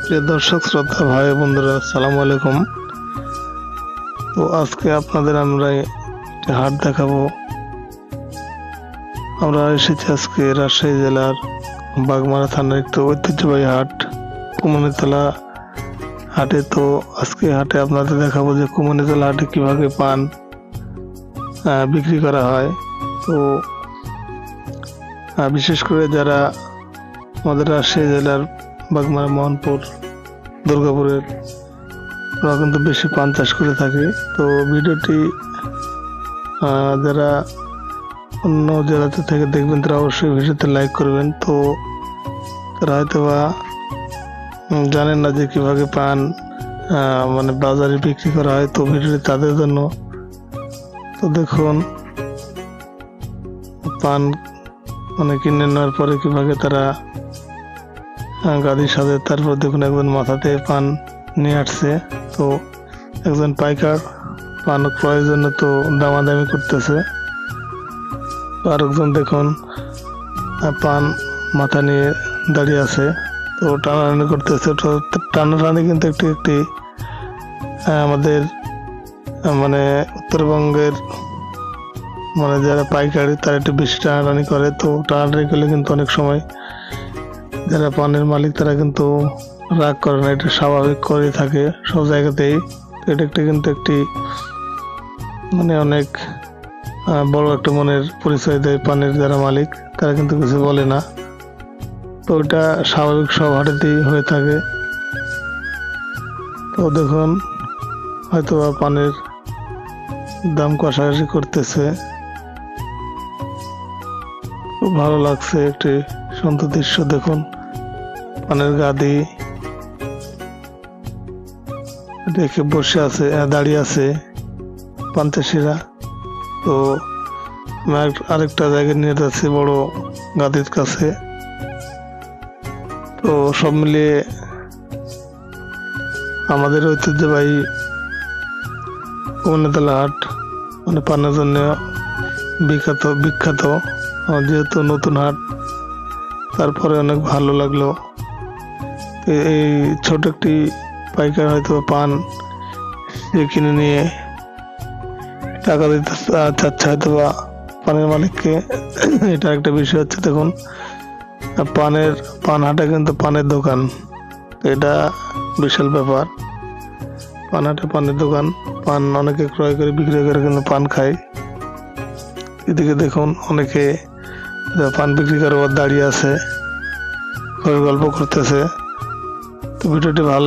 প্রিয় দর্শক শ্রোতা ভাই বন্ধুরা, আসসালামু আলাইকুম। তো আজকে আপনাদের আমরা একটি হাট দেখাবো। আমরা এসেছি আজকে রাজশাহী জেলার বাগমারা থানার একটি ঐতিহ্যবাহী হাট, কুমনিতলা হাটে। তো আজকে হাটে আপনাদের দেখাবো যে কুমনিতলা হাটে কিভাবে পান বিক্রি করা হয়। তো বিশেষ করে যারা আমাদের রাজশাহী জেলার বাগমারা, মোহনপুর, দুর্গাপুরের ওরা কিন্তু বেশি পান চাষ করে থাকে। তো ভিডিওটি যারা অন্য জেলাতে থেকে দেখবেন তারা অবশ্যই ভিডিওতে লাইক করবেন। তো তারা হয়তো বা জানেন না যে কিভাবে পান মানে বাজারে বিক্রি করা হয়। তো ভিডিওটি তাদের জন্য। তো দেখুন পান মানে কিনে নেওয়ার পরে কিভাবে তারা গাড়ির সাথে, তারপর দেখুন একজন মাথাতে পান নিয়ে আসছে। তো একজন পাইকার পান ক্রয়ের জন্য তো দামাদামি করতেছে। আরেকজন দেখুন পান মাথা নিয়ে দাঁড়িয়ে আছে, তো টানাটানি করতেছে। তো টানাটানি কিন্তু একটি আমাদের মানে উত্তরবঙ্গের মানে যারা পাইকারি তারা একটু বেশি টানাটানি করে। তো টানাটানি করলে কিন্তু অনেক সময় যারা পানের মালিক তারা কিন্তু রাগ করে না, এটা স্বাভাবিক করে থাকে সব জায়গাতেই। এটা কিন্তু একটি মানে অনেক বড় একটা মনের পরিচয় দেয় পানের যারা মালিক, তারা কিন্তু কিছু বলে না। তো এটা স্বাভাবিক সব হাটেতেই হয়ে থাকে। তো দেখুন হয়তো পানের দাম কষাকষি করতেছে। খুব ভালো লাগছে, একটি সুন্দর দৃশ্য। দেখুন পানের গাদি রেখে বসে আছে, দাঁড়িয়ে আছে পান চাষিরা। তো আরেকটা জায়গায় নিয়ে যাচ্ছে বড় গাদির কাছে। তো সব মিলিয়ে আমাদের ঐতিহ্যবাহী কুমনিতলা হাট মানে পানের জন্য বিখ্যাত। যেহেতু নতুন হাট, তারপরে অনেক ভালো লাগলো। এই ছোট একটি পাইকার হয়তো পান কিনে নিয়ে টাকা দিতে চাচ্ছে হয়তো বা পানের মালিককে। এটা একটা বিষয় হচ্ছে, দেখুন পান হাটে কিন্তু পানের দোকান, এটা বিশাল ব্যাপার। পান হাটে পানের দোকান, পান অনেকে ক্রয় করে বিক্রি করে কিন্তু পান খায়। এদিকে দেখুন অনেকে পান বিক্রি করে দাঁড়িয়ে আছে, গল্প করতেছে। তো ভিডিওটি ভালো